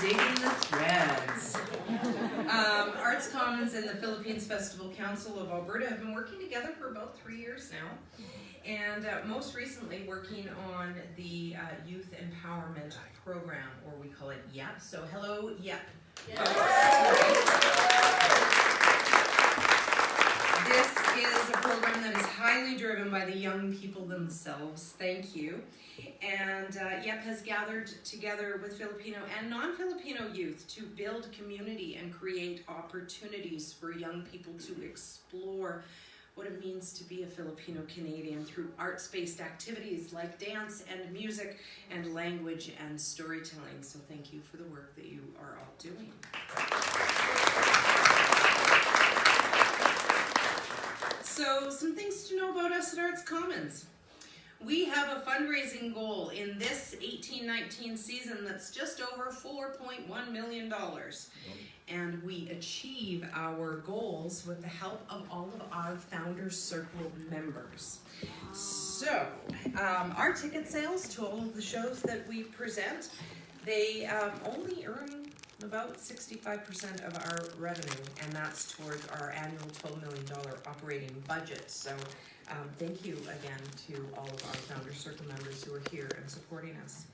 Digging the threads. Arts Commons and the Philippines Festival Council of Alberta have been working together for about 3 years now. And most recently working on the Youth Empowerment Program, or we call it YEP. So hello, YEP. This is a program that is highly driven by the young people themselves. Thank you. And YEP has gathered together with Filipino and non-Filipino youth to build community and create opportunities for young people to explore what it means to be a Filipino Canadian through arts-based activities like dance and music and language and storytelling. So thank you for the work that you are all doing. So some things to know about us at Arts Commons. We have a fundraising goal in this 18-19 season that's just over $4.1 million. And we achieve our goals with the help of all of our Founders Circle members. So, our ticket sales to all of the shows that we present, they only earn about 65% of our revenue, and that's towards our annual $12 million operating budget. So, thank you again to all of our Founders Circle members who are here and supporting us.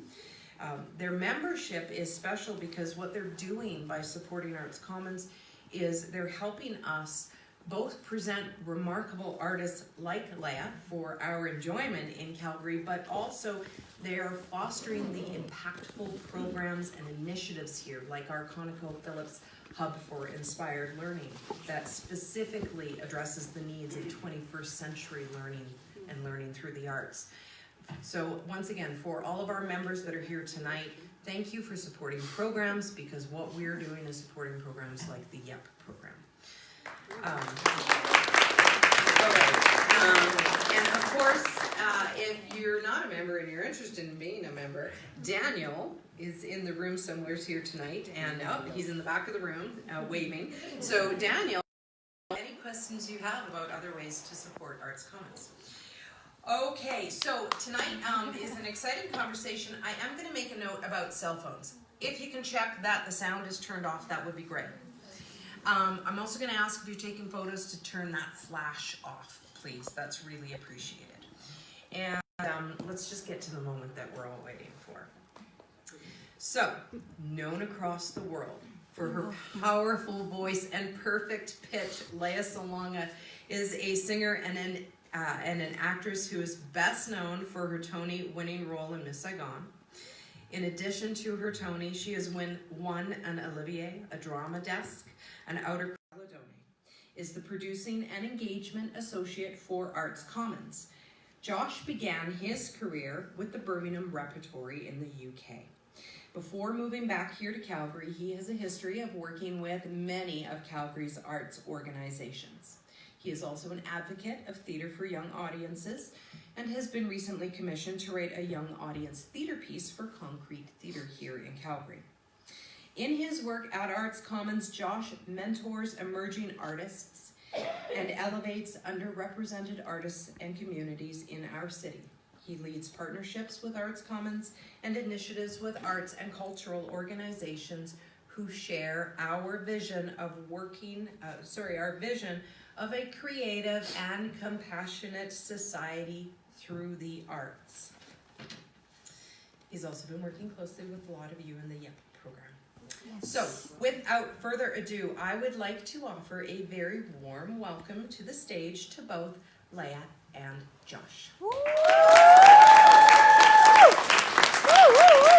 Their membership is special because what they're doing by supporting Arts Commons is they're helping us both present remarkable artists like Leah for our enjoyment in Calgary, but also they're fostering the impactful programs and initiatives here, like our ConocoPhillips Hub for Inspired Learning that specifically addresses the needs of 21st century learning and learning through the arts. So once again, for all of our members that are here tonight, thank you for supporting programs, because what we're doing is supporting programs like the YEP program. And of course, if you're not a member and you're interested in being a member, Daniel is in the room somewhere here tonight, and he's in the back of the room waving. So Daniel, any questions you have about other ways to support Arts Commons? Okay, so tonight is an exciting conversation. I am going to make a note about cell phones. If you can check that the sound is turned off, that would be great. I'm also going to ask if you're taking photos to turn that flash off, please. That's really appreciated. And let's just get to the moment that we're all waiting for. So, known across the world for her powerful voice and perfect pitch, Leah Salonga is a singer and an actress who is best known for her Tony-winning role in Miss Saigon. In addition to her Tony, she has won an Olivier, a Drama Desk, an Outer Caledonian, is the Producing and Engagement Associate for Arts Commons. Josh began his career with the Birmingham Repertory in the UK. Before moving back here to Calgary, he has a history of working with many of Calgary's arts organizations. He is also an advocate of theater for young audiences and has been recently commissioned to write a young audience theater piece for Concrete Theater here in Calgary. In his work at Arts Commons, Josh mentors emerging artists and elevates underrepresented artists and communities in our city. He leads partnerships with Arts Commons and initiatives with arts and cultural organizations who share our vision of our vision of a creative and compassionate society through the arts. He's also been working closely with a lot of you in the YEP program. Yes. So, without further ado, I would like to offer a very warm welcome to the stage to both Leah and Josh. Woo! Woo, woo, woo.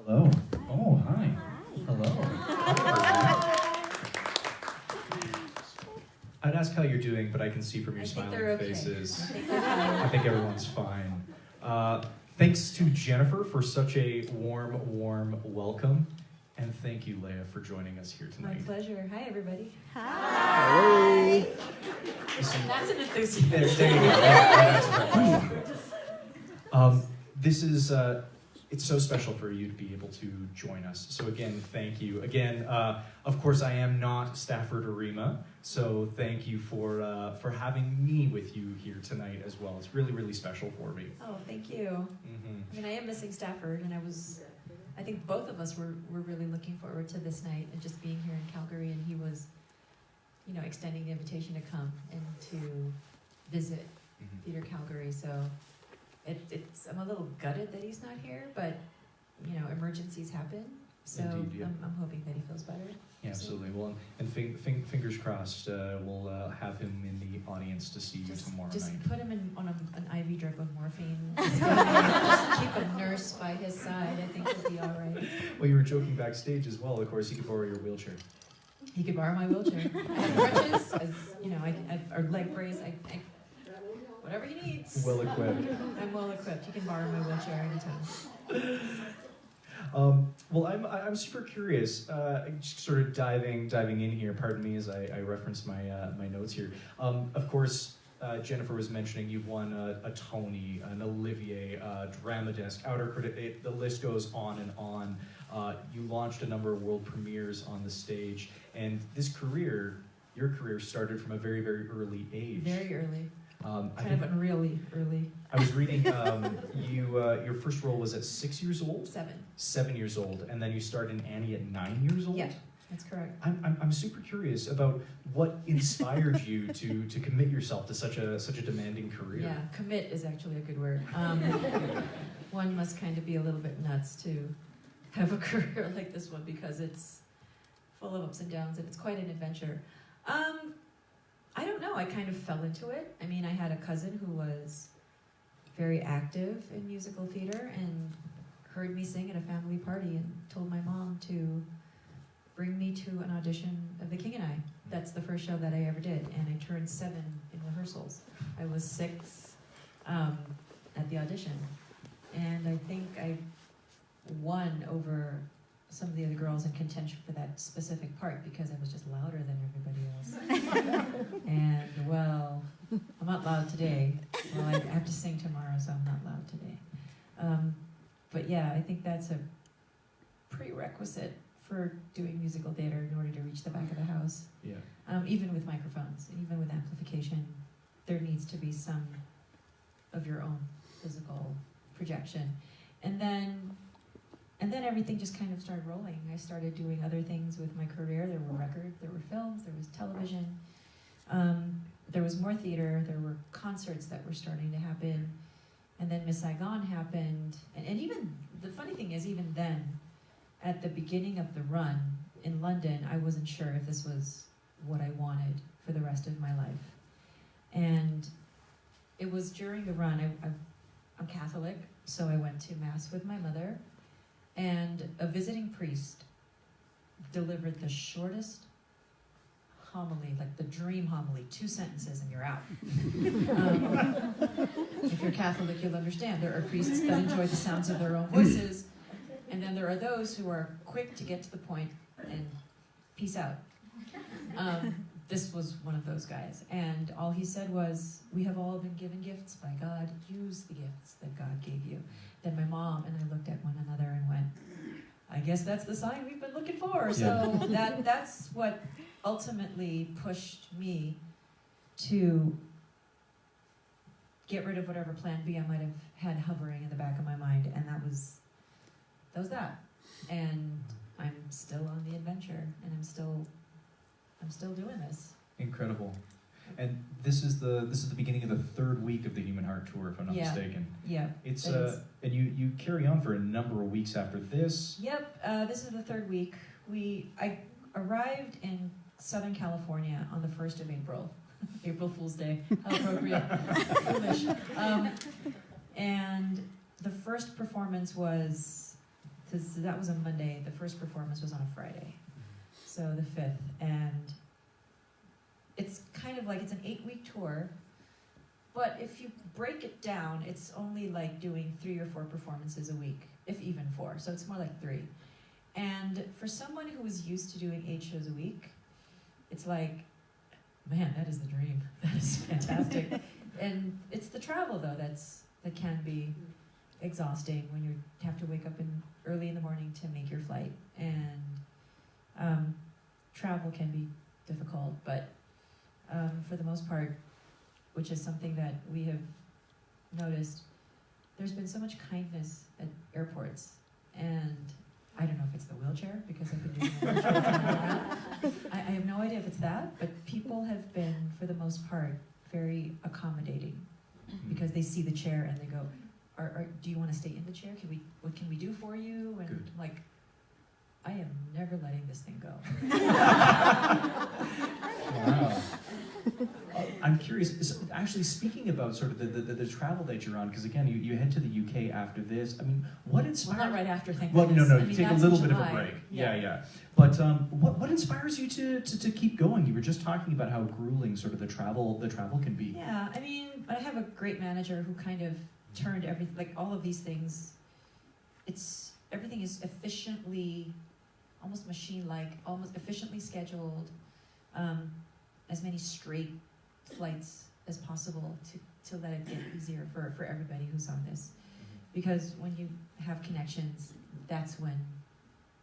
Hello. Oh, hi. Hello. I'd ask how you're doing, but I can see from your smiling faces. I think everyone's fine. Thanks to Jennifer for such a warm welcome. And thank you, Leia, for joining us here My tonight. pleasure. Hi, everybody. Hi. That's an enthusiasm. There you go. That answers our question. This is, it's so special for you to be able to join us. So again, thank you. Again, of course, I am not Stafford Arima, so thank you for having me with you here tonight as well. It's really, really special for me. Oh, thank you. I mean, I am missing Stafford, and I think both of us were really looking forward to this night and just being here in Calgary, and he was, extending the invitation to come and to visit Theatre Calgary, so I'm a little gutted that he's not here, but, emergencies happen, so Indeed, yeah. I'm hoping that he feels better. Yeah, absolutely. Well, and fingers crossed, we'll have him in the audience to see you tomorrow Just night. put him on an IV drip of morphine. Just keep a nurse by his side. I think he'll be all right. Well, you were joking backstage as well. Of course, he could borrow your wheelchair. He could borrow my wheelchair. I have crutches, or leg brace. Whatever he needs. Well equipped. I'm well equipped. He can borrow my wheelchair anytime. Well, I'm super curious. Just sort of diving in here. Pardon me as I reference my my notes here. Of course, Jennifer was mentioning you've won a Tony, an Olivier, Drama Desk, Outer Critic. The list goes on and on. You launched a number of world premieres on the stage, and your career started from a very, very early age. Very early. I Really early. I was reading your first role was at 6 years old? 7. 7 years old, and then you starred in Annie at 9 years old? Yeah, that's correct. I'm super curious about what inspired you to commit yourself to such a demanding career. Yeah, commit is actually a good word. One must kind of be a little bit nuts to have a career like this one because it's full of ups and downs and it's quite an adventure. I don't know, I kind of fell into it. I mean, I had a cousin who was very active in musical theater and heard me sing at a family party and told my mom to bring me to an audition of The King and I. That's the first show that I ever did, and I turned 7 in rehearsals. I was 6 at the audition, and I think I won over some of the other girls in contention for that specific part because I was just louder than everybody else. And, well, I'm not loud today. Well, I have to sing tomorrow, so I'm not loud today. But yeah, I think that's a prerequisite for doing musical theater in order to reach the back of the house. Yeah. Even with microphones, even with amplification, there needs to be some of your own physical projection. And then everything just kind of started rolling. I started doing other things with my career. There were records, there were films, there was television. There was more theater, there were concerts that were starting to happen. And then Miss Saigon happened. And even, the funny thing is, even then, at the beginning of the run in London, I wasn't sure if this was what I wanted for the rest of my life. And it was during the run, I'm Catholic, so I went to Mass with my mother, and a visiting priest delivered the shortest homily, like the dream homily, 2 sentences and you're out. If you're Catholic, you'll understand. There are priests that enjoy the sounds of their own voices, and then there are those who are quick to get to the point and peace out. This was one of those guys, and all he said was, "We have all been given gifts by God. Use the gifts that God gave you." Then my mom and I looked at one another and went, "I guess that's the sign we've been looking for." So that's what ultimately pushed me to get rid of whatever plan B I might have had hovering in the back of my mind, and that was that. And I'm still on the adventure, and I'm still doing this. Incredible. And this is the beginning of the 3rd week of the Human Heart Tour, if I'm not mistaken. Yeah. It's and you carry on for a number of weeks after this. Yep. This is the 3rd week. I arrived in Southern California on the 1st of April. April Fool's Day. How appropriate. Foolish. And the first performance was, that was a Monday. The first performance was on a Friday. So the 5th. And it's kind of like, it's an 8-week tour. But if you break it down, it's only like doing 3 or 4 performances a week, if even 4. So it's more like 3. And for someone who is used to doing 8 shows a week, it's like, man, that is the dream. That is fantastic. And it's the travel though that can be exhausting when you have to wake up early in the morning to make your flight. And travel can be difficult, but for the most part, which is something that we have noticed, there's been so much kindness at airports. And I don't know if it's the wheelchair, because I've been using a wheelchair. I have no idea if it's that, but people have been, for the most part, very accommodating, because they see the chair and they go, do you want to stay in the chair? What can we do for you? And Good. like, I am never letting this thing go. Wow. I'm curious, actually speaking about sort of the travel that you're on, because again, you head to the UK after this. I mean, what inspired... Well, not right after, thank Well, goodness. no, I you mean, take a that's little in bit of a July. break. Yeah. But what inspires you to keep going? You were just talking about how grueling sort of the travel can be. Yeah, I mean, I have a great manager who kind of turned everything, like all of these things, everything is efficiently, almost machine-like, almost efficiently scheduled, as many straight flights as possible to let it get easier for everybody who's on this. Because when you have connections, that's when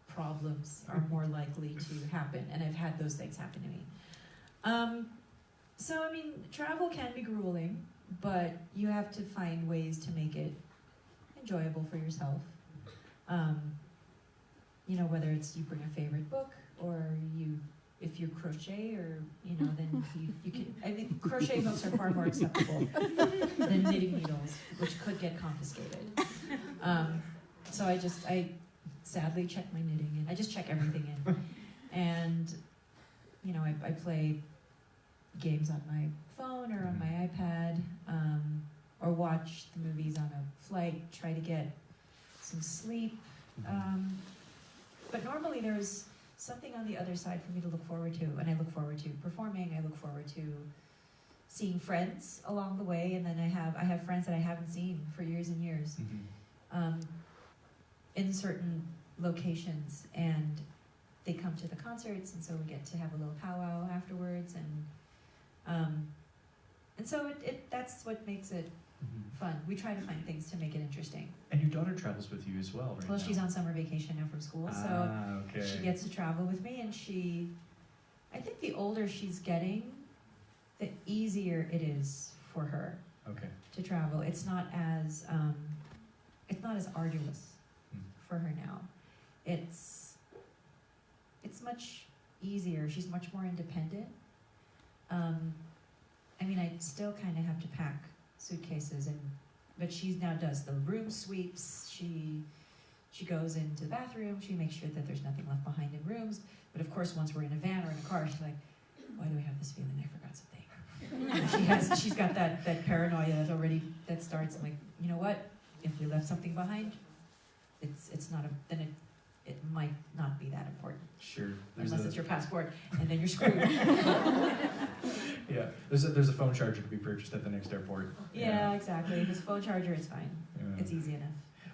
problems are more likely to happen, and I've had those things happen to me. So, I mean, travel can be grueling, but you have to find ways to make it enjoyable for yourself. You know, whether it's you bring a favorite book, or if you crochet, or, you know, then you can, I think crochet books are far more acceptable than knitting needles, which could get confiscated. So I sadly check my knitting in. I just check everything in. And, you know, I play games on my phone or on my iPad, or watch the movies on a flight, try to get some sleep. But normally there's something on the other side for me to look forward to, and I look forward to performing, I look forward to seeing friends along the way, and then I have friends that I haven't seen for years and years, in certain locations, and they come to the concerts, and so we get to have a little powwow afterwards, and so that's what makes it fun. We try to find things to make it interesting. And your daughter travels with you as well, right? Well, now? she's on summer vacation now from school, so okay. she gets to travel with me, and I think the older she's getting, the easier it is for her to travel. It's not as arduous for her now. It's much easier. She's much more independent. I mean, I still kind of have to pack suitcases, but she now does the room sweeps. She goes into the bathroom. She makes sure that there's nothing left behind in rooms. But of course, once we're in a van or in a car, she's like, "Why do I have this feeling I forgot something?" She's got that paranoia that starts. I'm like, you know what? If we left something behind, it might not be that important. Sure. Unless it's your passport, and then you're screwed. Yeah, there's a phone charger to be purchased at the next airport. Yeah, exactly. If it's a phone charger, it's fine. Yeah. It's easy enough.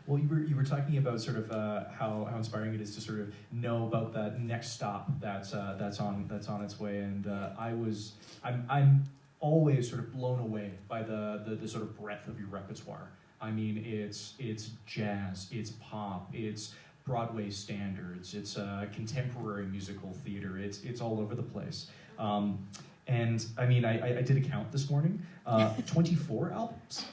Well, you were talking about sort of how inspiring it is to sort of know about that next stop that's on its way, and I'm always sort of blown away by the sort of breadth of your repertoire. I mean, it's jazz, it's pop, it's Broadway standards, it's contemporary musical theater, it's all over the place. And I mean, I did a count this morning, 24 albums.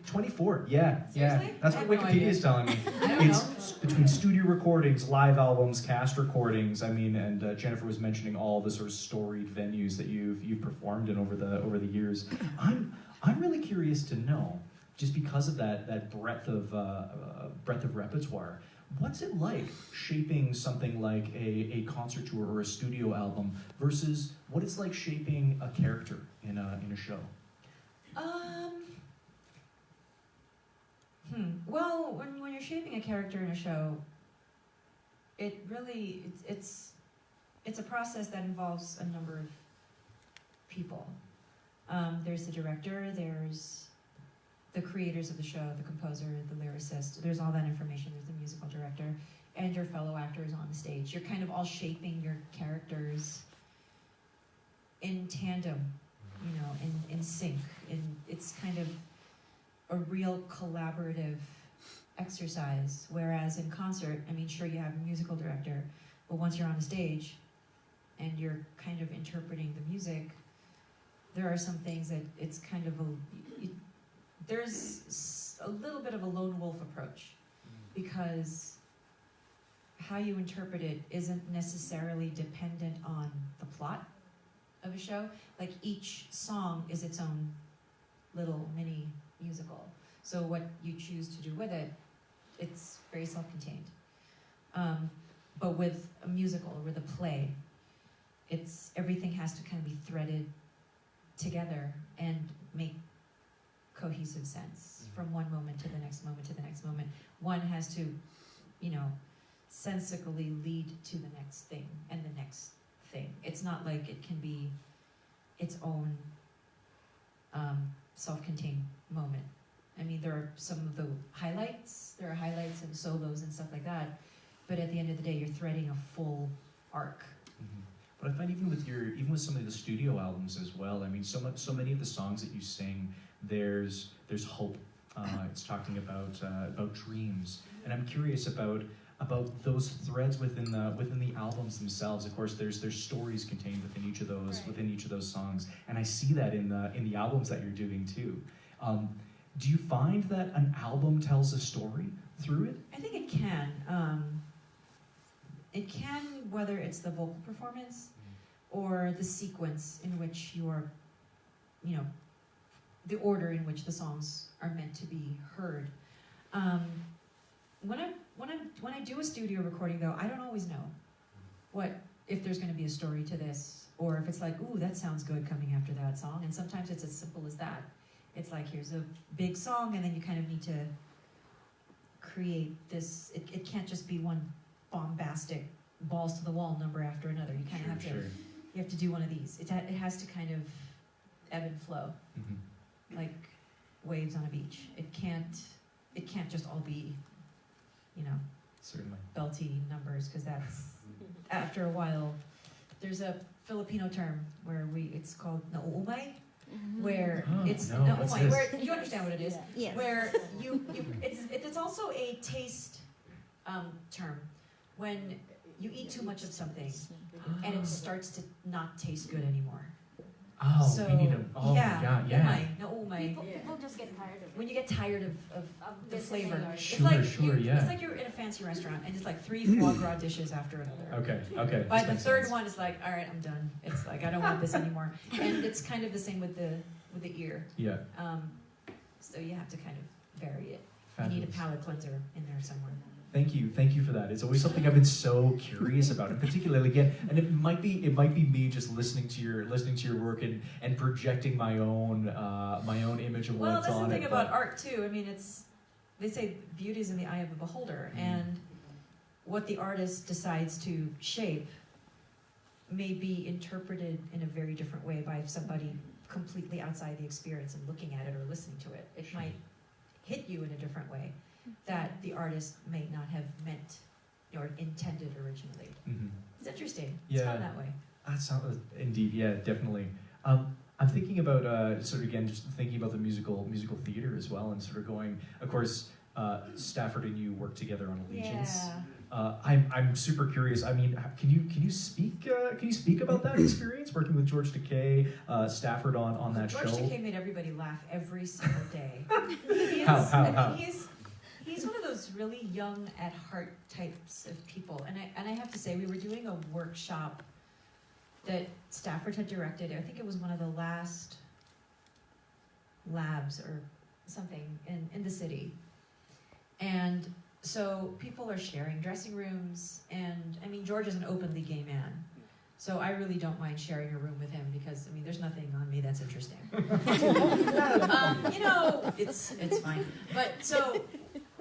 24, yeah. Seriously? That's what Wikipedia is telling me. It's between studio recordings, live albums, cast recordings. I mean, and Jennifer was mentioning all the sort of storied venues that you've performed in over the years. I'm really curious to know, just because of that breadth of repertoire, what's it like shaping something like a concert tour or a studio album versus what it's like shaping a character in a show? Well, when you're shaping a character in a show, it really it's a process that involves a number of people. There's the director, there's the creators of the show, the composer, the lyricist. There's all that information. There's the musical director, and your fellow actors on the stage. You're kind of all shaping your characters in tandem, you know, in sync. And it's kind of a real collaborative exercise. Whereas in concert, I mean, sure, you have a musical director, but once you're on the stage and you're kind of interpreting the music, there are some things that it's kind of there's a little bit of a lone wolf approach, because how you interpret it isn't necessarily dependent on the plot of a show. Like each song is its own little mini musical. So what you choose to do with it, it's very self-contained. But with a musical or with a play, everything has to kind of be threaded together and make cohesive sense from one moment to the next moment to the next moment. One has to, you know, sensically lead to the next thing and the next thing. It's not like it can be its own self-contained moment. I mean, there are some of the highlights. There are highlights and solos and stuff like that. But at the end of the day, you're threading a full arc. Mm-hmm. But I find even with some of the studio albums as well. I mean, so many of the songs that you sing, there's hope. It's talking about dreams, and I'm curious about those threads within the albums themselves. Of course, there's stories contained within each of those songs, and I see that in the albums that you're doing too. Do you find that an album tells a story through it? I think it can. It can, whether it's the vocal performance or the sequence in which you're, you know, the order in which the songs are meant to be heard. When I do a studio recording, though, I don't always know if there's going to be a story to this, or if it's like, ooh, that sounds good coming after that song. And sometimes it's as simple as that. It's like, here's a big song, and then you kind of need to create this. It can't just be one bombastic balls to the wall number after another. You kind of have to. Sure. You have to do one of these. It has to kind of ebb and flow, like waves on a beach. It can't just all be, you know, certainly belty numbers, because that's after a while. There's a Filipino term where it's called nauumay, where it's nauumay, where you understand what it is. Yes. Where it's also a taste term. When you eat too much of something and it starts to not taste good anymore. Oh, So, we need my God, yeah. Naumay. People just get tired of it. When you get tired of the this flavor. thing or- It's Sure, like sure, yeah. It's like you're in a fancy restaurant and it's like 3 foie gras dishes after another. Okay. By this the makes third sense. one, it's like, all right, I'm done. It's like, I don't want this anymore. And it's kind of the same with the ear. Yeah. So you have to kind of vary it. Fabulous. You need a palate cleanser in there somewhere. Thank you for that. It's always something I've been so curious about, and particularly again, and it might be me just listening to your work and projecting my own image of Well, what's that's the on thing it. about art too. I mean, they say beauty is in the eye of the beholder, and what the artist decides to shape may be interpreted in a very different way by somebody completely outside the experience and looking at it or listening to it. It might hit you in a different way that the artist may not have meant or intended originally. Mm-hmm. It's interesting. It's Yeah. fun that way. That sounds indeed, yeah, definitely. I'm thinking about sort of again, just thinking about the musical theater as well, and sort of going. Of course, Stafford and you work together on Allegiance. Yeah. I'm super curious. I mean, can you speak about that experience working with George Takei, Stafford on that George show? Takei made everybody laugh every single day. How? He's one of those really young at heart types of people, and I have to say, we were doing a workshop that Stafford had directed. I think it was one of the last labs or something in the city, and so people are sharing dressing rooms, and I mean, George is an openly gay man. So I really don't mind sharing a room with him because, I mean, there's nothing on me that's interesting. You know, it's fine. But so,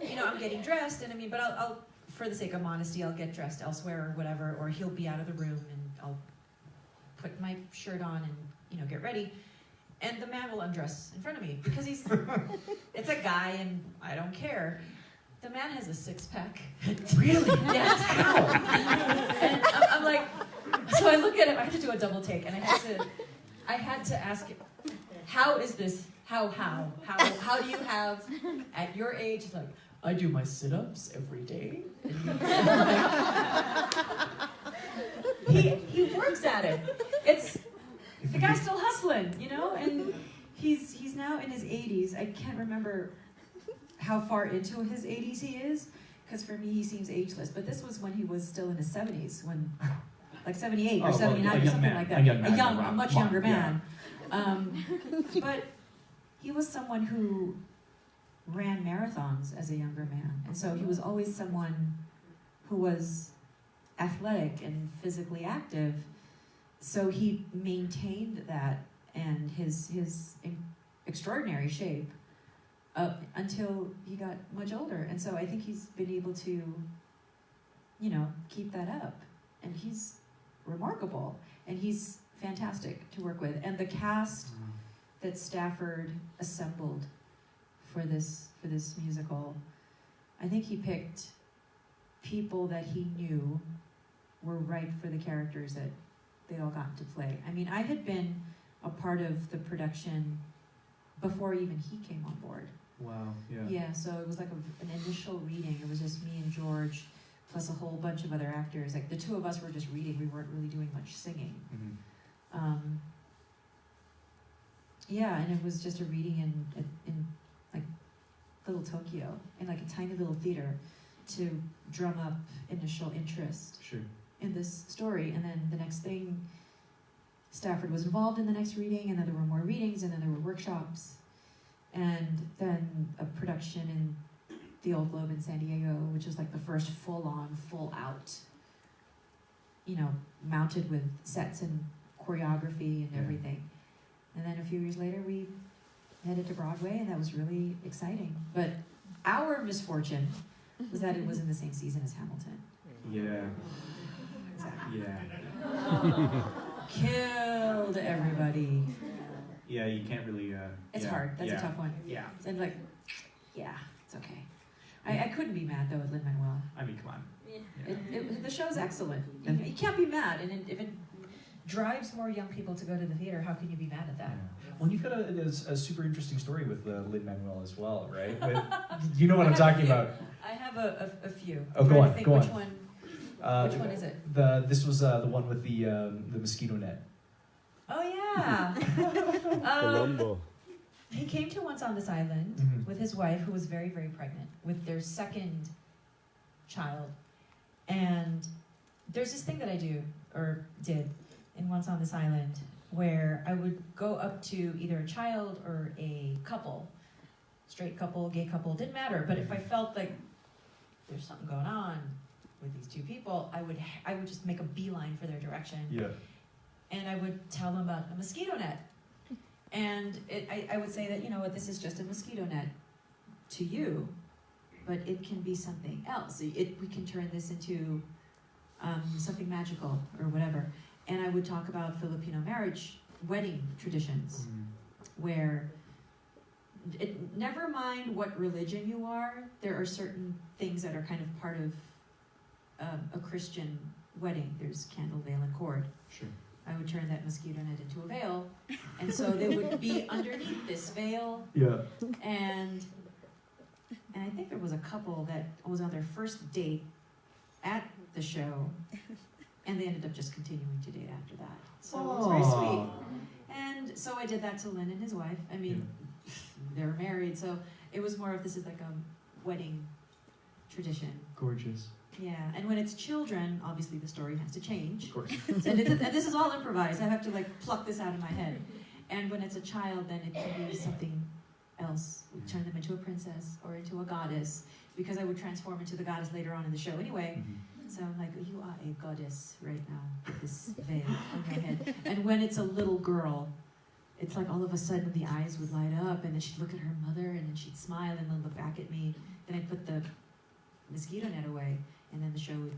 you know, I'm getting dressed, and I mean, but I'll for the sake of modesty, I'll get dressed elsewhere or whatever, or he'll be out of the room, and I'll put my shirt on and, you know, get ready. And the man will undress in front of me because it's a guy, and I don't care. The man has a six-pack. Really? Yes. How? And I'm like, so I look at him, I had to do a double take, and I had to ask him, how is this, how do you have, at your age, he's like, I do my sit-ups every day. He works at it. The guy's still hustling, you know, and he's now in his 80s. I can't remember how far into his 80s he is, because for me he seems ageless. But this was when he was still in his 70s, when like 78 or 79 or something like that. A much younger man. But he was someone who ran marathons as a younger man, and so he was always someone who was athletic and physically active. So he maintained that and his extraordinary shape until he got much older. And so I think he's been able to, you know, keep that up. And he's remarkable. And he's fantastic to work with. And the cast that Stafford assembled for this musical, I think he picked people that he knew were right for the characters that they all got to play. I mean, I had been a part of the production before even he came on board. Wow, yeah. Yeah, so it was like an initial reading. It was just me and George, plus a whole bunch of other actors. Like the two of us were just reading. We weren't really doing much singing. Mm-hmm. Yeah, and it was just a reading in like little Tokyo, in like a tiny little theater, to drum up initial interest. Sure. In this story. And then the next thing, Stafford was involved in the next reading, and then there were more readings, and then there were workshops, and then a production in the Old Globe in San Diego, which was like the first full-on, full-out, you know, mounted with sets and choreography and everything. And then a few years later, we headed to Broadway, and that was really exciting. But our misfortune was that it was in the same season as Hamilton. Yeah. Exactly. Yeah. Killed everybody. Yeah, you can't really. It's hard. That's a tough one. Yeah. And like, yeah, it's okay. I couldn't be mad though at Lin-Manuel. I mean, come on. Yeah. The show's excellent. You can't be mad, and if it drives more young people to go to the theater, how can you be mad at that? Yeah. Well, you've got a super interesting story with Lin-Manuel as well, right? You know what I'm talking about. I have a few. Oh, go on, go on. Which one is it? This was the one with the mosquito net. Oh yeah. Colombo. He came to Once on This Island with his wife, who was very, very pregnant, with their second child. And there's this thing that I did in Once on This Island, where I would go up to either a child or a couple, straight couple, gay couple, didn't matter. But if I felt like there's something going on with these two people, I would just make a beeline for their direction. Yeah. And I would tell them about a mosquito net. And I would say that, you know what, this is just a mosquito net to you, but it can be something else. We can turn this into something magical or whatever. And I would talk about Filipino marriage, wedding traditions, where never mind what religion you are, there are certain things that are kind of part of a Christian wedding. There's candle, veil, and cord. Sure. I would turn that mosquito net into a veil, and so they would be underneath this veil. Yeah. And I think there was a couple that was on their first date at the show, and they ended up just continuing to date after that. So it was very sweet. And so I did that to Lynn and his wife. I mean, they were married, so it was more of, this is like a wedding tradition. Gorgeous. Yeah, and when it's children, obviously the story has to change. Of course. And this is all improvised. I have to like pluck this out of my head. And when it's a child, then it can be something else. We turn them into a princess or into a goddess, because I would transform into the goddess later on in the show anyway. So I'm like, you are a goddess right now with this veil on your head. And when it's a little girl, it's like all of a sudden the eyes would light up, and then she'd look at her mother, and then she'd smile, and then look back at me. Then I'd put the mosquito net away, and then the show would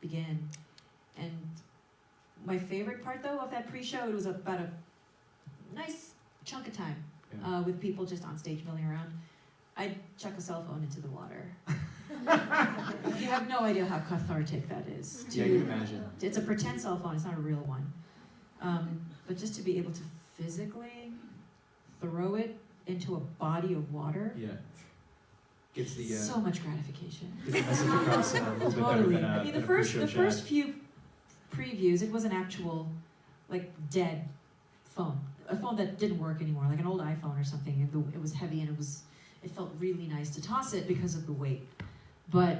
begin. And my favorite part, though, of that pre-show, it was about a nice chunk of time with people just on stage milling around. I'd chuck a cell phone into the water. You have no idea how cathartic that is. Yeah, you can imagine. It's a pretend cell phone, it's not a real one. But just to be able to physically throw it into a body of water, Yeah. Gets the so much gratification. gets the message across a little bit better Totally. than I mean, the than a first pre-show the chat. few previews, it was an actual, like, dead phone, a phone that didn't work anymore, like an old iPhone or something. And it was heavy, and it felt really nice to toss it because of the weight. But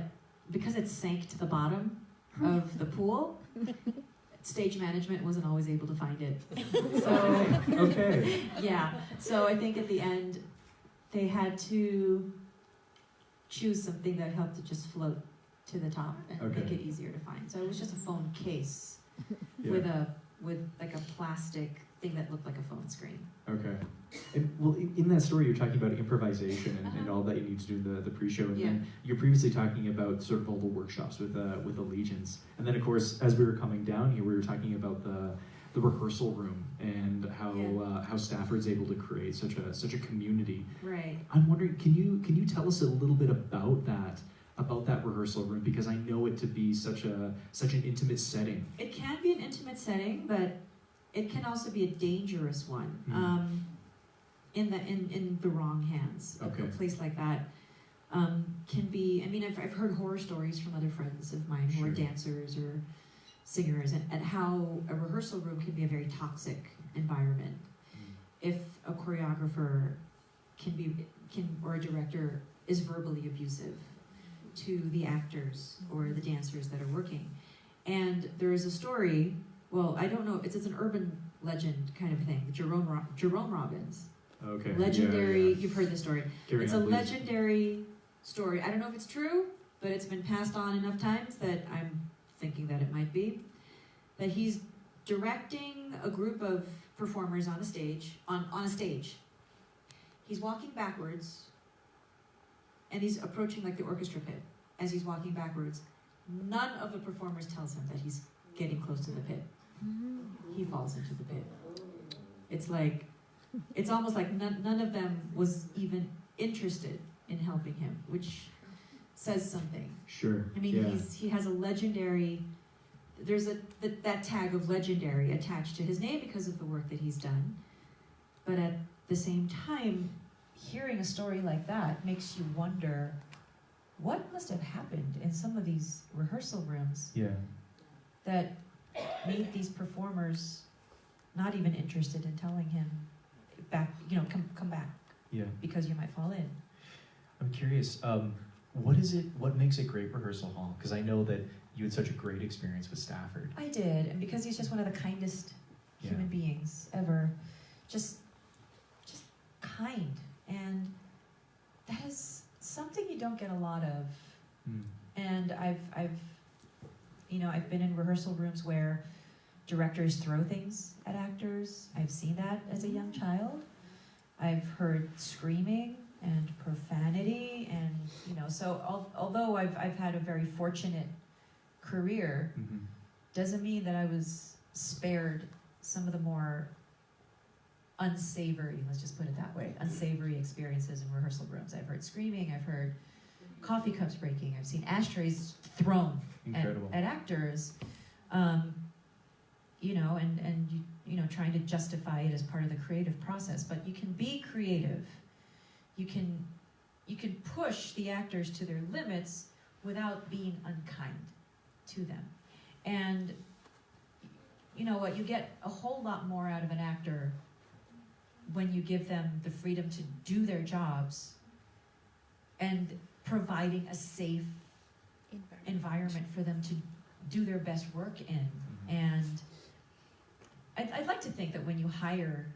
because it sank to the bottom of the pool, stage management wasn't always able to find it. So Okay. yeah, so I think at the end they had to choose something that helped it just float to the top and Okay. make it easier to find. So it was just a phone case Yeah. with like a plastic thing that looked like a phone screen. Okay. And well, in that story, you're talking about improvisation and all that you need to do in the pre-show, and Yeah. then you're previously talking about sort of all the workshops with Allegiance, and then of course, as we were coming down here, we were talking about the rehearsal room and how Stafford's able to create such a community. Right. I'm wondering, can you tell us a little bit about that rehearsal room, because I know it to be such an intimate setting. It can be an intimate setting, but it can also be a dangerous one. Mhm. In the wrong hands. Okay. A place like that can be. I mean, I've heard horror stories from other friends of mine who are Sure. dancers or singers, and how a rehearsal room can be a very toxic environment. If a choreographer or a director is verbally abusive to the actors or the dancers that are working. And there is a story, well, I don't know, it's an urban legend kind of thing, Jerome Robbins. Okay. Legendary, Yeah. you've heard the story. Carry It's on, a please. legendary story. I don't know if it's true, but it's been passed on enough times that I'm thinking that it might be. That he's directing a group of performers on a stage, on a stage. He's walking backwards, and he's approaching like the orchestra pit. As he's walking backwards, none of the performers tells him that he's getting close to the pit. He falls into the pit. It's almost like none of them was even interested in helping him, which says something. Sure. I mean, yeah. he has a legendary. There's that tag of legendary attached to his name because of the work that he's done. But at the same time, hearing a story like that makes you wonder what must have happened in some of these rehearsal rooms Yeah. that made these performers not even interested in telling him back, come back Yeah. because you might fall in. I'm curious. What makes a great rehearsal hall? Because I know that you had such a great experience with Stafford. I did, and because he's just one of the kindest Yeah. human beings ever, just kind, and that is something you don't get a lot of. Mm. And I've been in rehearsal rooms where directors throw things at actors. I've seen that as a young child. I've heard screaming and profanity, and so although I've had a very fortunate career, Mm-hmm. doesn't mean that I was spared some of the more unsavory, let's just put it that way, unsavory experiences in rehearsal rooms. I've heard screaming, I've heard coffee cups breaking, I've seen ashtrays thrown Incredible. at actors, and trying to justify it as part of the creative process. But you can be creative. You can push the actors to their limits without being unkind to them. And you know what? You get a whole lot more out of an actor when you give them the freedom to do their jobs and providing a safe environment for them to do their best work in. Mm-hmm. And I'd like to think that when you hire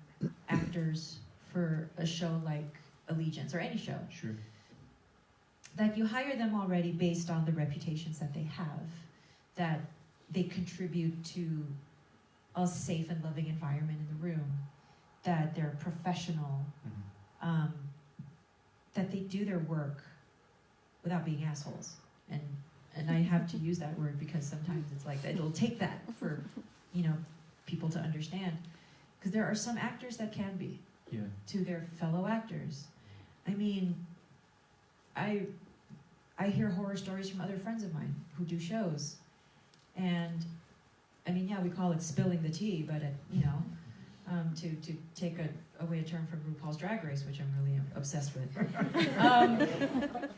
actors for a show like Allegiance or any show, Sure. that you hire them already based on the reputations that they have, that they contribute to a safe and loving environment in the room, that they're professional, Mm-hmm. that they do their work without being assholes. And I have to use that word because sometimes it's like it'll take that for people to understand, because there are some actors that can be Yeah. to their fellow actors. I mean, I I hear horror stories from other friends of mine who do shows. And, I mean, yeah, we call it spilling the tea, but, to take away a term from RuPaul's Drag Race, which I'm really obsessed with.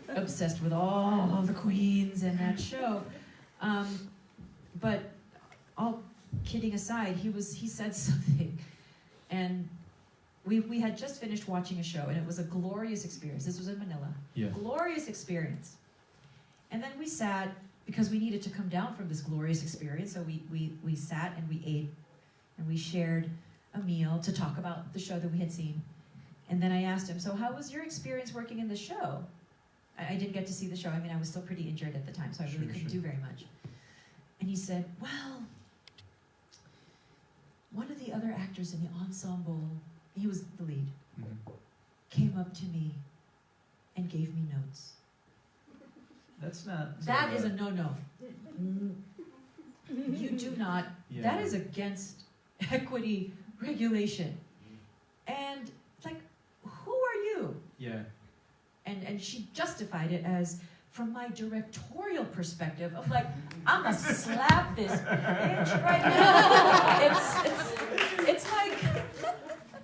Obsessed with all the queens in that show. But all kidding aside, he said something, and we had just finished watching a show, and it was a glorious experience. This was in Manila. Yeah. Glorious experience. And then we sat, because we needed to come down from this glorious experience, so we sat and we ate, and we shared a meal to talk about the show that we had seen. And then I asked him, so how was your experience working in the show? I didn't get to see the show. I mean, I was still pretty injured at the time, so I really couldn't do very much. And he said, well, one of the other actors in the ensemble, he was the lead, came up to me and gave me notes. That's not... That is a no-no. You do not, that is against equity regulation. And it's like, who are you? Yeah. And she justified it as, from my directorial perspective, of like, I'm gonna slap this bitch right now. It's like,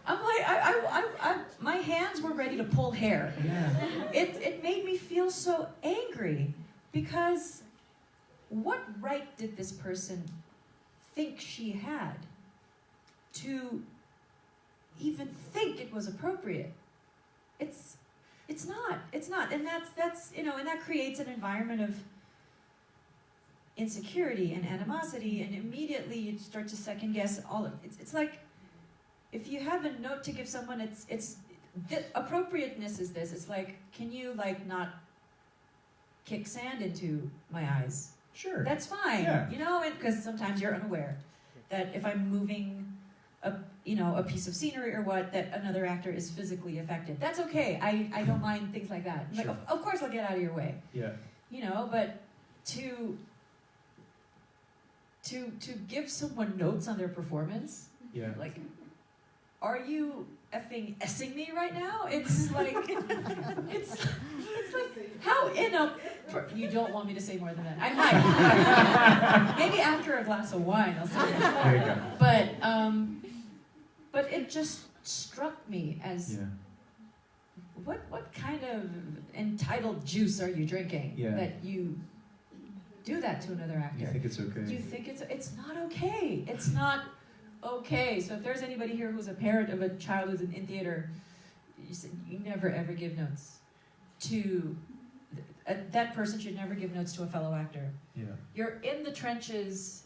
I'm like, my hands were ready to pull hair. Yeah. It made me feel so angry, because what right did this person think she had to even think it was appropriate? It's not, and that's and that creates an environment of insecurity and animosity, and immediately you start to second guess all of it. It's like, if you have a note to give someone, it's the appropriateness is this. It's like, can you not kick sand into my eyes? Sure. That's fine, because sometimes you're unaware that if I'm moving a piece of scenery or what, that another actor is physically affected. That's okay. I don't mind things like that. Sure. Like, of course I'll get out of your way. Yeah. But to give someone notes on their performance, Yeah. like, are you effing S-ing me right now? It's like, it's like, how you don't want me to say more than that. I might. Maybe after a glass of wine I'll say that. There you go. But it just struck me as, what kind of entitled juice are you drinking that you do that to another actor? You think it's okay? You think it's not okay. It's not okay. So if there's anybody here who's a parent of a child who's in theater, you never ever give notes to that person. Should never give notes to a fellow actor. Yeah. You're in the trenches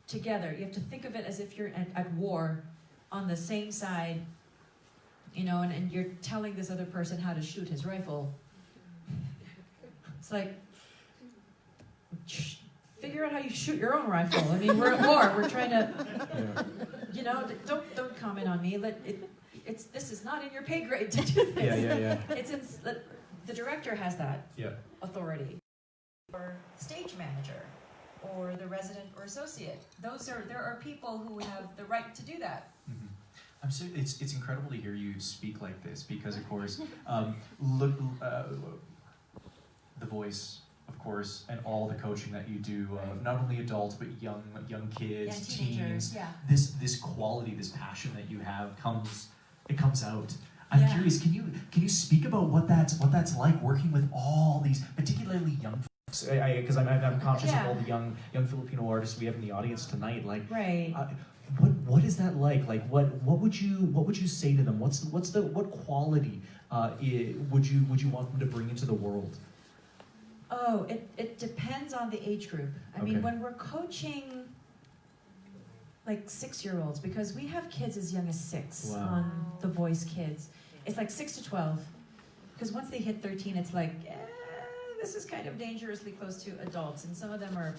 together. You have to think of it as if you're at war on the same side, and you're telling this other person how to shoot his rifle. It's like, figure out how you shoot your own rifle. I mean, we're at war. We're trying to, don't comment on me. This is not in your pay grade to do this. Yeah. It's the director has that authority. Or stage manager, or the resident or associate. There are people who have the right to do that. Mm-hmm. It's incredible to hear you speak like this, because of course, The Voice, of course, and all the coaching that you do of not only adults but young kids, teens. Yeah. This quality, this passion that you have comes out. I'm curious. Can you speak about what that's like working with all these, particularly young folks? Because I'm conscious of all the young Filipino artists we have in the audience tonight. Like, right. What is that like? Like, what would you say to them? What quality would you want them to bring into the world? Oh, it depends on the age group. I mean, when we're coaching like 6-year-olds, because we have kids as young as 6 on The Voice Kids. It's like 6 to 12, because once they hit 13, it's like, this is kind of dangerously close to adults, and some of them are,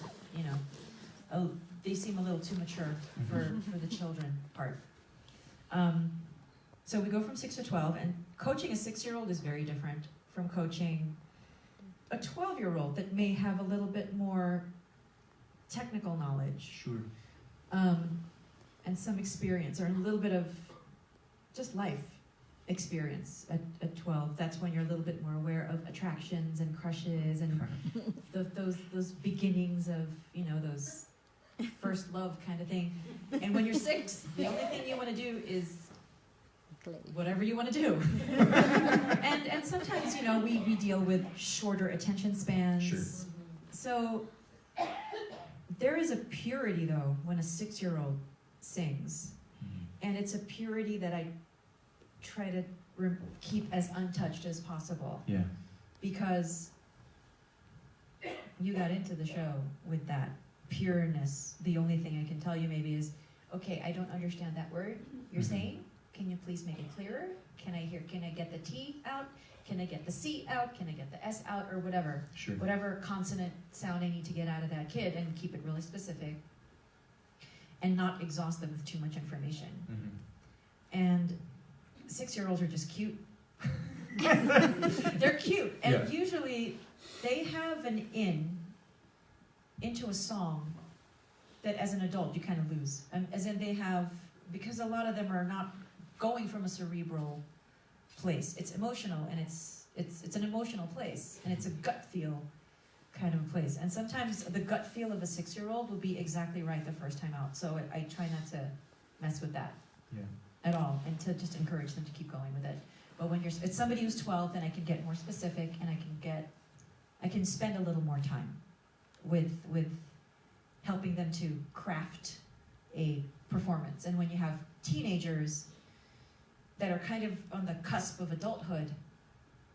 they seem a little too mature for the children part. So we go from 6 to 12, and coaching a 6-year-old is very different from coaching a 12-year-old that may have a little bit more technical knowledge. Sure. And some experience, or a little bit of just life. experience at 12. That's when you're a little bit more aware of attractions and crushes and those beginnings of, those first love kind of thing. And when you're 6, the only thing you want to do is whatever you want to do. and sometimes, we deal with shorter attention spans. Sure. So there is a purity, though, when a 6-year-old sings. And it's a purity that I try to keep as untouched as possible. Yeah. Because you got into the show with that pureness. The only thing I can tell you maybe is, okay, I don't understand that word you're saying. Can you please make it clearer? Can I get the T out? Can I get the C out? Can I get the S out? Or whatever. Sure. Whatever consonant sound I need to get out of that kid, and keep it really specific. And not exhaust them with too much information. And 6-year-olds are just cute. They're cute. And usually they have an into a song that as an adult you kind of lose. As in they have, because a lot of them are not going from a cerebral place. It's emotional, and it's an emotional place, and it's a gut feel kind of a place. And sometimes the gut feel of a 6-year-old will be exactly right the first time out. So I try not to mess with that at all, and to just encourage them to keep going with it. But when it's somebody who's 12, then I can get more specific, and I can spend a little more time with helping them to craft a performance. And when you have teenagers that are kind of on the cusp of adulthood,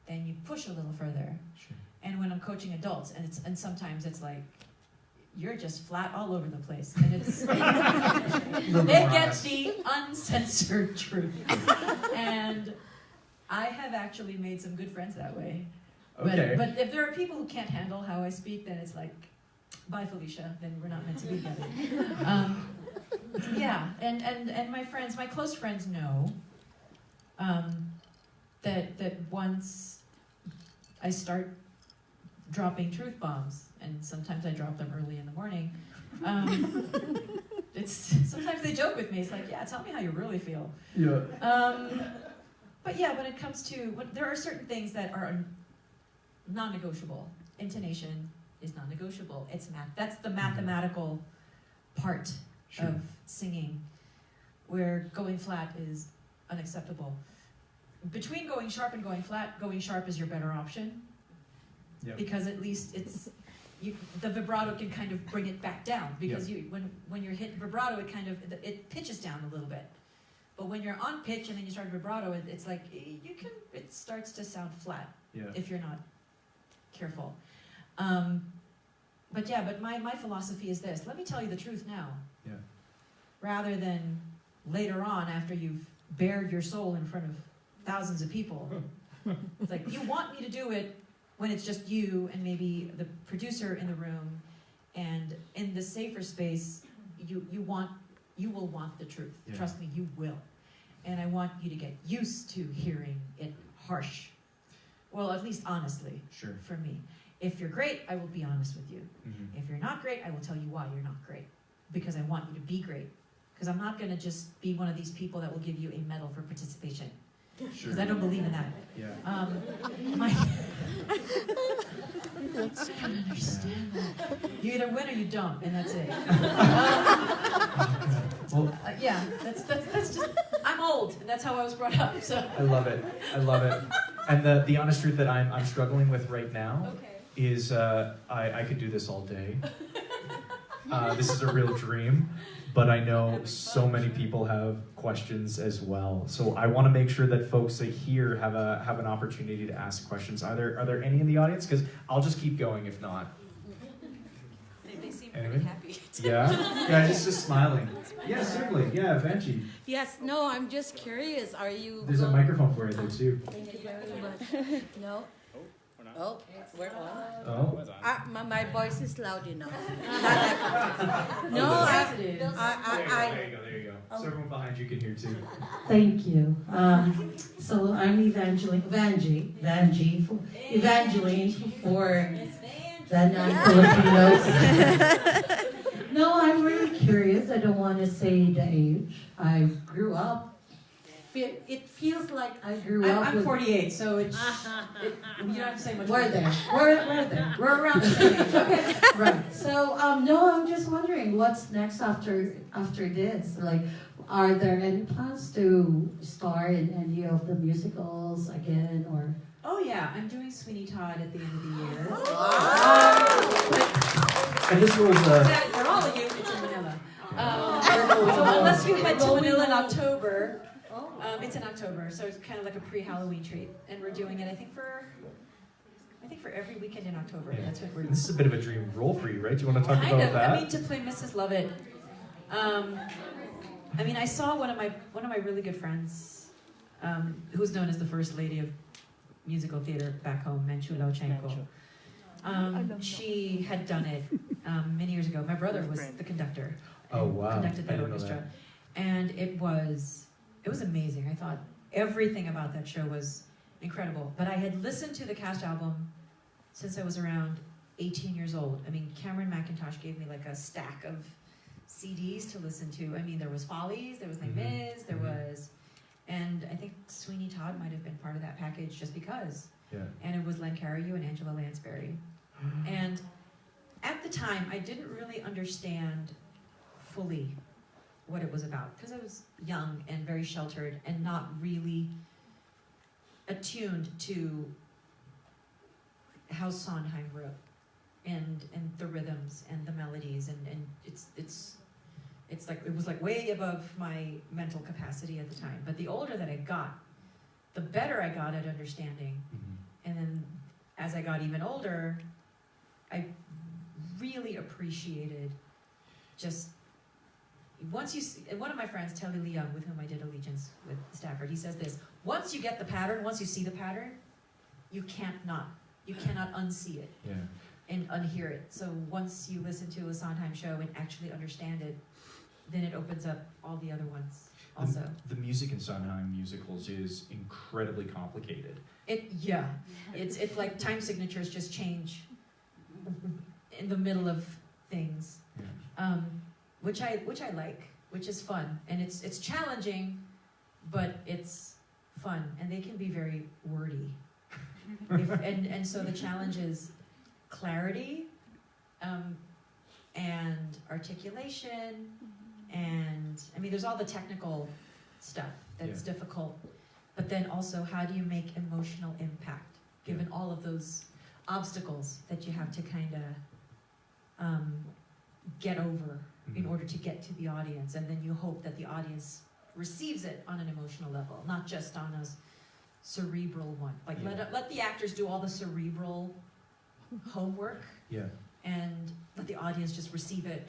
then you push a little further. Sure. And when I'm coaching adults, and sometimes it's like, you're just flat all over the place. And it's it gets the uncensored truth. And I have actually made some good friends that way. Okay. But if there are people who can't handle how I speak, then it's like, bye Felicia, then we're not meant to be together. And my close friends know that once I start dropping truth bombs, and sometimes I drop them early in the morning, sometimes they joke with me. It's like, yeah, tell me how you really feel. Yeah. But yeah, when it comes to, there are certain things that are non-negotiable. Intonation is non-negotiable. That's the mathematical part of singing, where going flat is unacceptable. Between going sharp and going flat, going sharp is your better option. Yep. Because at least the vibrato can kind of bring it back down. Because when you're hitting vibrato, it pitches down a little bit. But when you're on pitch and then you start vibrato, it's like it starts to sound flat if you're not careful. But my philosophy is this. Let me tell you the truth now. Yeah. Rather than later on, after you've bared your soul in front of thousands of people. It's like, you want me to do it when it's just you and maybe the producer in the room, and in the safer space, you will want the truth. Yeah. Trust me, you will. And I want you to get used to hearing it harsh. Well, at least honestly. Sure. For me. If you're great, I will be honest with you. Mm-hmm. If you're not great, I will tell you why you're not great. Because I want you to be great. Because I'm not going to just be one of these people that will give you a medal for participation. Sure. Because I don't believe in that. Yeah. I can understand that. You either win or you don't, and that's it. Yeah, that's just. I'm old, and that's how I was brought up. So. I love it. And the honest truth that I'm struggling with right now is I could do this all day. This is a real dream. But I know so many people have questions as well. So I want to make sure that folks here have an opportunity to ask questions. Are there any in the audience? Because I'll just keep going if not. They seem Anyway? pretty happy. Yeah, it's just smiling. Yeah, certainly. Yeah, Benji. Yes, no, I'm just curious. Are you... There's a microphone for you there too. Thank you very much. No? Oh, we're on. Oh. My voice is loud enough. There you go. So everyone behind you can hear too. Thank you. So I'm Evangeline for the non-Filipinos. No, I'm really curious. I don't want to say the age. I grew up it feels like I grew up I'm with. 48, so you don't have to say much. We're more. there. We're there. We're around the same age. Okay, right. So no, I'm just wondering what's next after this. Like, are there any plans to star in any of the musicals again, or? Oh yeah, I'm doing Sweeney Todd at the end of the year. And this was For all of you, it's in Manila. So unless you head to Manila in October, it's in October, so it's kind of like a pre-Halloween treat, and we're doing it. I think for every weekend in October. Yeah. That's what we're doing. this is a bit of a dream role for you, right? Do you want to talk Kind about of. that? I mean, to play Mrs. Lovett. I mean, I saw one of my really good friends, who's known as the first lady of musical theater back home, Manchu Lauchenko. She had done it many years ago. My brother was the conductor. Oh, wow. Conducted I that didn't know orchestra, and it was amazing. I thought everything about that show was incredible. But I had listened to the cast album since I was around 18 years old. I mean, Cameron McIntosh gave me like a stack of CDs to listen to. I mean, there was Follies, there was Les Mis, there was, and I think Sweeney Todd might have been part of that package just because. Yeah. And it was Len Cariou and Angela Lansbury. And at the time, I didn't really understand fully what it was about because I was young and very sheltered and not really attuned to how Sondheim wrote and the rhythms and the melodies and it's like it was like way above my mental capacity at the time. But the older that I got, the better I got at understanding. And then as I got even older, I really appreciated just once you see, and one of my friends, Telly Lee Young, with whom I did Allegiance with Stafford, he says this: once you get the pattern, once you see the pattern, you cannot unsee it and unhear it. So once you listen to a Sondheim show and actually understand it, then it opens up all the other ones also. The music in Sondheim musicals is incredibly complicated. It's like time signatures just change in the middle of things. Yeah. Which I like, which is fun, and it's challenging, but it's fun, and they can be very wordy. And so the challenge is clarity, and articulation, and I mean, there's all the technical stuff that's difficult, but then also how do you make emotional impact given all of those obstacles that you have to kind of get over in order to get to the audience, and then you hope that the audience receives it on an emotional level, not just on a cerebral one. Like let the actors do all the cerebral homework, and let the audience just receive it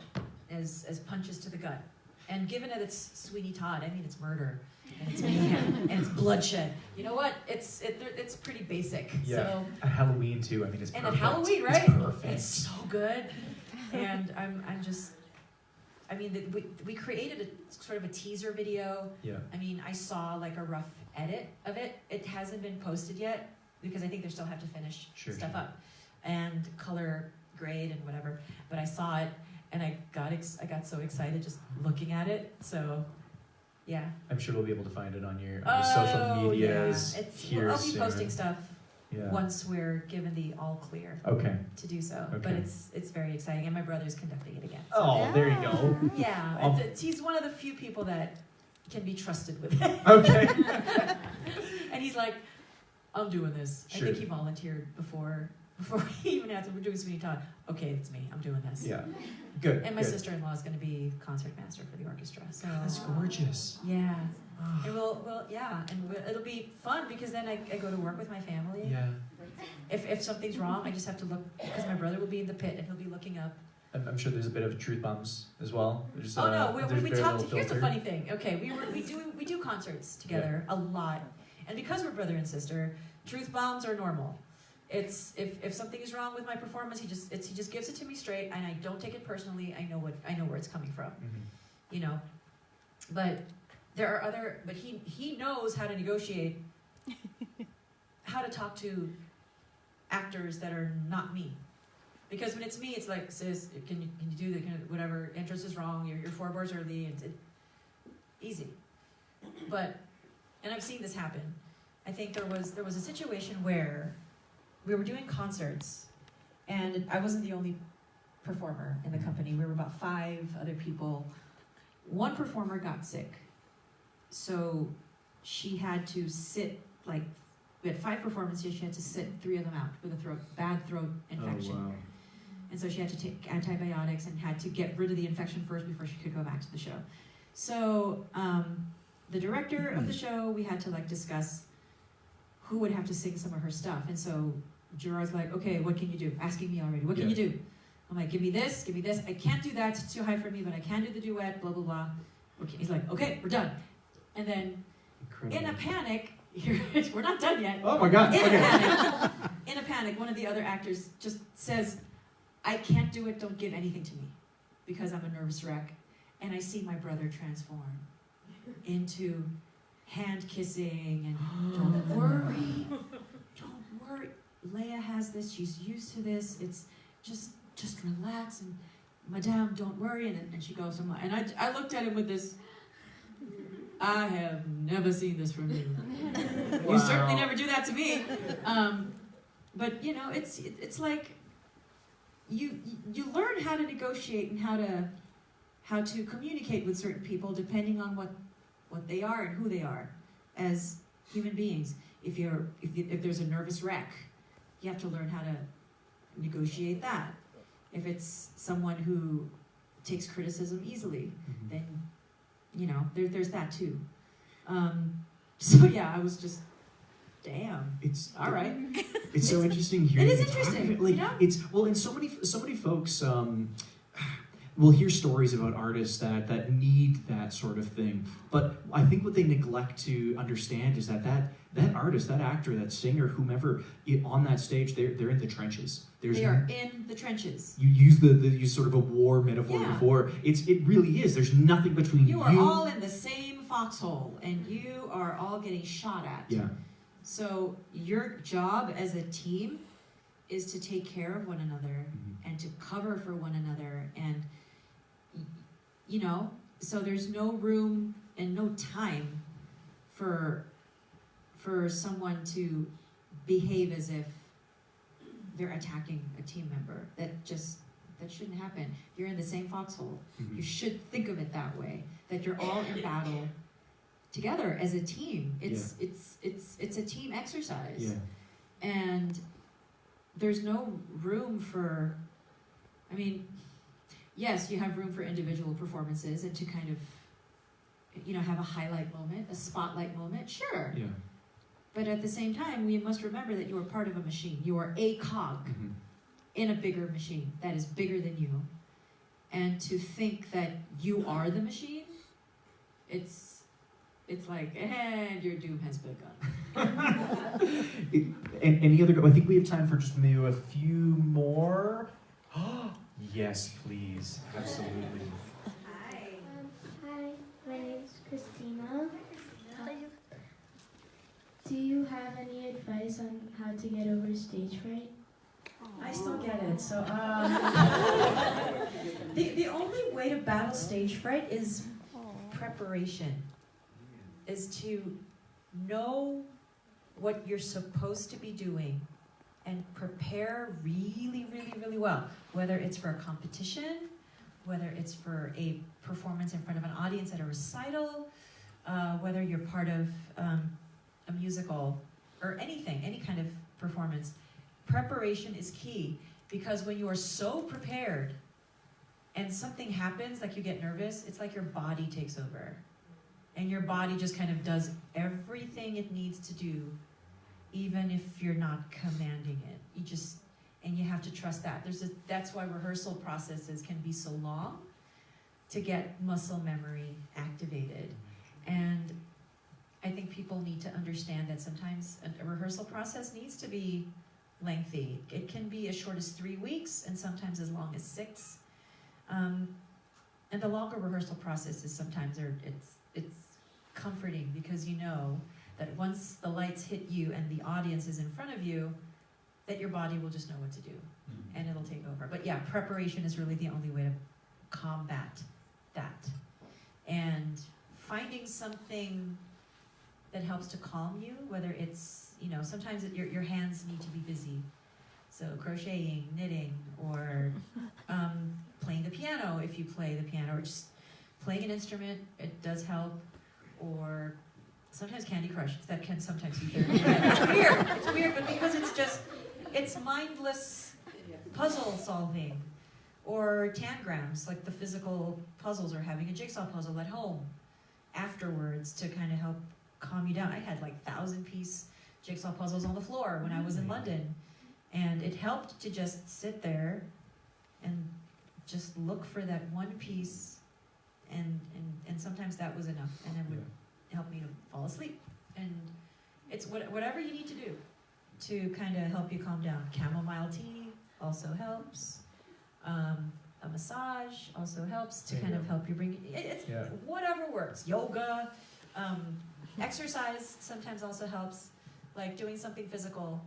as punches to the gut. And given that it's Sweeney Todd, I mean, it's murder and it's mayhem and it's bloodshed. You know what? It's pretty basic. Yeah. So at Halloween too. I mean, it's and perfect. at Halloween, right? It's perfect. It's so good. And I'm just. I mean, we created a sort of a teaser video. Yeah. I mean, I saw like a rough edit of it. It hasn't been posted yet because I think they still have to finish stuff up and color grade and whatever. But I saw it and I got so excited just looking at it. So, yeah. I'm sure we'll be able to find it on your social medias here I'll be soon. posting stuff Yeah. once we're given the all clear to do so. Okay. But it's very exciting, and my brother's conducting it again. So. Oh, there you go. Yeah, he's one of the few people that can be trusted with it. Okay. And he's like, I'm doing this. Sure. I think he volunteered before he even had to. We're doing Sweeney Todd. Okay, it's me. I'm doing this. Yeah. Good. And my good. sister-in-law is going to be concertmaster for the orchestra. So That's gorgeous. yeah. And it'll be fun because then I go to work with my family. Yeah. If something's wrong, I just have to look because my brother will be in the pit and he'll be looking up. I'm sure there's a bit of truth bombs as well. There's, Oh no, there's we very talked. little Here's the filter. funny thing. Okay, we do concerts together a lot, and because we're brother and sister, truth bombs are normal. It's if something is wrong with my performance, he just gives it to me straight, and I don't take it personally. I know where it's coming from, you know. But there are but he knows how to negotiate, how to talk to actors that are not me. Because when it's me, it's like, sis, can you do the whatever, entrance is wrong, your four bars early, it's easy. But and I've seen this happen. I think there was a situation where we were doing concerts, and I wasn't the only performer in the company. We were about 5 other people. One performer got sick, so she had to sit, like, we had 5 performances, she had to sit 3 of them out with a bad throat infection. Oh, wow. And so she had to take antibiotics and had to get rid of the infection first before she could go back to the show. So the director of the show, we had to like discuss who would have to sing some of her stuff. And so Gerard's like, okay, what can you do? Asking me already, what can you do? I'm like, give me this. I can't do that, it's too high for me, but I can do the duet, blah, blah, blah. Okay. He's like, okay, we're done. And then in a panic, we're not done yet. Oh my God. In a panic, one of the other actors just says, I can't do it, don't give anything to me, because I'm a nervous wreck. And I see my brother transform into hand kissing and don't worry. Leia has this, she's used to this, it's just relax and Madame, don't worry. And she goes, and I looked at him with this, I have never seen this from you. Wow. You certainly never do that to me. But you know, it's like you learn how to negotiate and how to communicate with certain people depending on what they are and who they are as human beings. If there's a nervous wreck, you have to learn how to negotiate that. If it's someone who takes criticism easily, then you know there's that too. So yeah, I was just, damn. It's all right. It's so interesting hearing. It is you talk interesting, about it. Like, you know? It's and so many folks will hear stories about artists that need that sort of thing. But I think what they neglect to understand is that artist, that actor, that singer, whomever on that stage, they're in the trenches. They are in the trenches. You use sort of a war metaphor Yeah. before. It really is. There's nothing between you. You are all in the same foxhole, and you are all getting shot at. Yeah. So your job as a team is to take care of one another and to cover for one another, and you know, so there's no room and no time for someone to behave as if they're attacking a team member. That shouldn't happen. You're in the same foxhole. You should think of it that way, that you're all in battle together as a team. It's a team exercise. Yeah. And there's no room for, I mean, yes, you have room for individual performances and to kind of, you know, have a highlight moment, a spotlight moment, sure. Yeah. But at the same time, we must remember that you are part of a machine. You are a cog in a bigger machine that is bigger than you. And to think that you are the machine, it's like, and your doom has begun. Any other? I think we have time for just maybe a few more. Yes, please. Absolutely. Hi, my name is Christina. Do you have any advice on how to get over stage fright? I still get it. So the only way to battle stage fright is Preparation is to know what you're supposed to be doing and prepare really, really, really well. Whether it's for a competition, whether it's for a performance in front of an audience at a recital, whether you're part of a musical or anything, any kind of performance. Preparation is key, because when you are so prepared and something happens, like you get nervous, it's like your body takes over. And your body just kind of does everything it needs to do, even if you're not commanding it. And you have to trust that. That's why rehearsal processes can be so long, to get muscle memory activated. And I think people need to understand that sometimes a rehearsal process needs to be lengthy. It can be as short as 3 weeks and sometimes as long as 6. And the longer rehearsal processes sometimes it's comforting, because you know that once the lights hit you and the audience is in front of you, that your body will just know what to do and it'll take over. But yeah, preparation is really the only way to combat that. And finding something that helps to calm you, whether it's, sometimes your hands need to be busy. So crocheting, knitting, or playing the piano if you play the piano, or just playing an instrument, it does help. Or sometimes Candy Crush, that can sometimes be therapy. It's weird, but because it's mindless puzzle solving. Or tangrams, like the physical puzzles, or having a jigsaw puzzle at home afterwards to kind of help calm you down. I had like 1,000-piece jigsaw puzzles on the floor when I was in London. And it helped to just sit there and just look for that one piece, and sometimes that was enough, and it would help me to fall asleep. And it's whatever you need to do to kind of help you calm down. Chamomile tea also helps. A massage also helps to kind of help you bring it's whatever works. Yoga, exercise sometimes also helps, like doing something physical.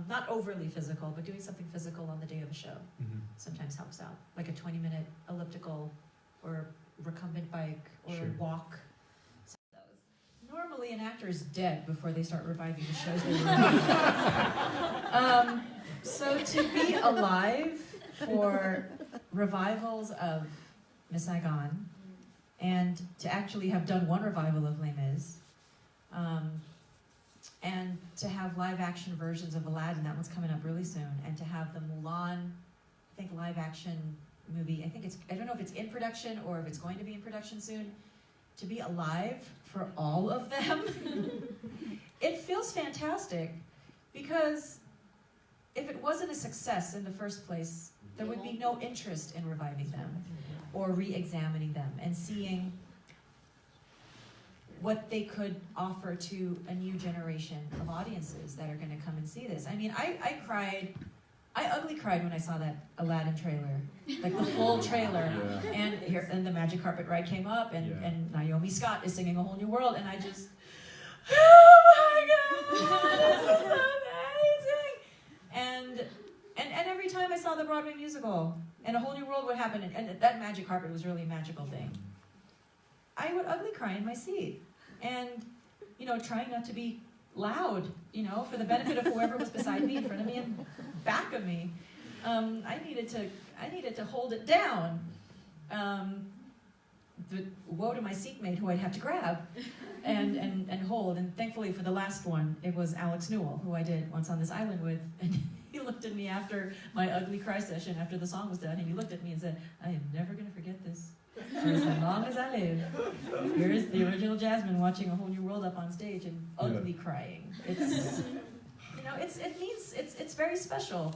Not overly physical, but doing something physical on the day of a show sometimes helps out. Like a 20-minute elliptical or recumbent bike or a walk. So normally an actor is dead before they start reviving the shows they were. So to be alive for revivals of Miss Saigon, and to actually have done one revival of Les Mis, and to have live action versions of Aladdin, that one's coming up really soon, and to have the Mulan, I think, live action movie, I don't know if it's in production or if it's going to be in production soon, to be alive for all of them, it feels fantastic, because if it wasn't a success in the first place, there would be no interest in reviving them or re-examining them and seeing what they could offer to a new generation of audiences that are going to come and see this. I mean, I ugly cried when I saw that Aladdin trailer, like the full trailer, and the magic carpet ride came up, and Naomi Scott is singing A Whole New World, and I just, oh my God, this is amazing! And every time I saw the Broadway musical and A Whole New World would happen, and that magic carpet was really a magical thing, I would ugly cry in my seat. And, trying not to be loud, for the benefit of whoever was beside me, in front of me, and back of me. I needed to hold it down. The woe to my seatmate who I'd have to grab and hold. And thankfully for the last one, it was Alex Newell, who I did Once on This Island with. And he looked at me after my ugly cry session, after the song was done, and he looked at me and said, I am never going to forget this. For as long as I live. Here is the original Jasmine watching A Whole New World up on stage and ugly crying. It's, it's very special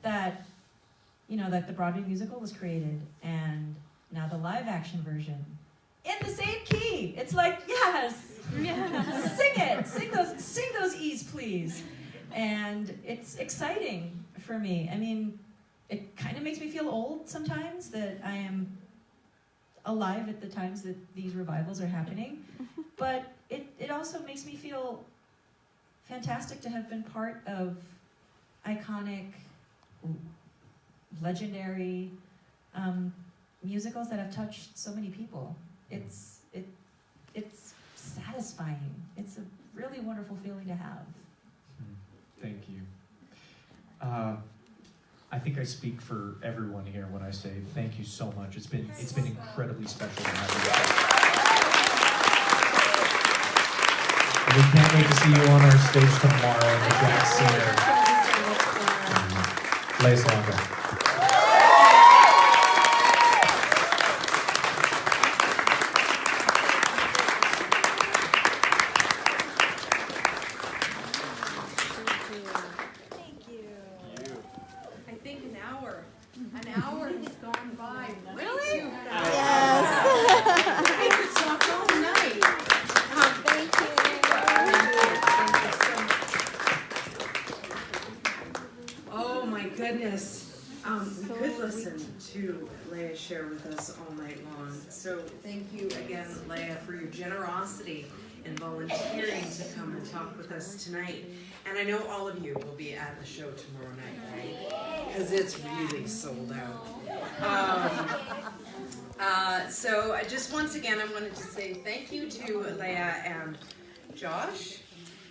that, that the Broadway musical was created, and now the live action version in the same key. It's like, yes, sing it, sing those E's, please. And it's exciting for me. I mean, it kind of makes me feel old sometimes that I am alive at the times that these revivals are happening, but it also makes me feel fantastic to have been part of iconic, legendary musicals that have touched so many people. It's satisfying. It's a really wonderful feeling to have. Thank you. I think I speak for everyone here when I say thank you so much. It's been incredibly special to have you. We can't wait to see you on our stage tomorrow in the Jack Singer. Les Salonga. An hour has gone by. Really? Yes. We could talk all night. Thank you. Oh my goodness. We could listen to Leah share with us all night long. So thank you again, Leah, for your generosity in volunteering to come and talk with us tonight. And I know all of you will be at the show tomorrow night, right? Because it's really sold out. So I just once again, I wanted to say thank you to Leah and Josh,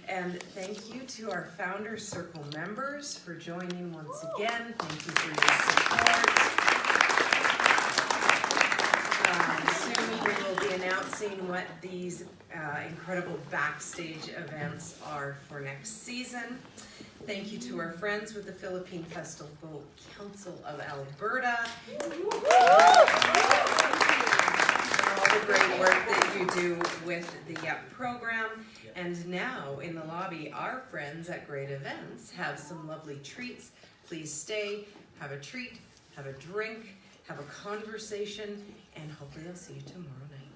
and thank you to our Founder Circle members for joining once again. Thank you for your support. Soon we will be announcing what these incredible backstage events are for next season. Thank you to our friends with the Philippine Festival Council of Alberta. All the great work that you do with the program. And now in the lobby, our friends at Great Events have some lovely treats. Please stay, have a treat, have a drink, have a conversation, and hopefully I'll see you tomorrow night.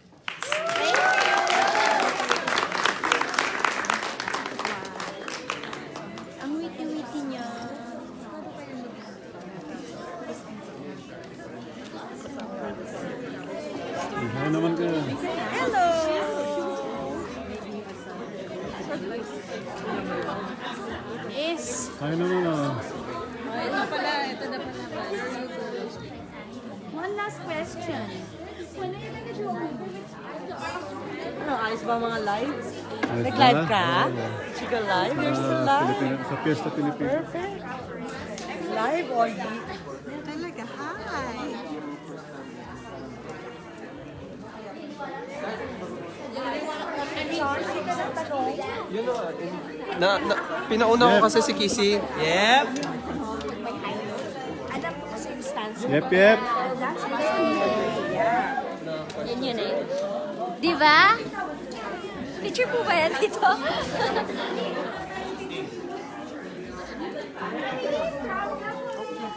Ang witi-witi niya. Hi naman ka. Hello! Is Hi naman ah. Ito na pala. one last question. Ano, ayos ba mga live? Ayos Nag-live ba? ka? Oo. Chica live? You're still live? Sa Fiesta, Filipino. Perfect. Live or Talaga, hi. Pinauna ko kasi si Kissy. Yep. Alam ko kasi yung stance. Yep, yep. Yan yun eh. Di ba? Picture po ba yan dito?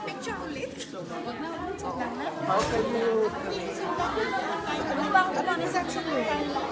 Picture ulit? Wag na. How can you... Ano ba ang section mo?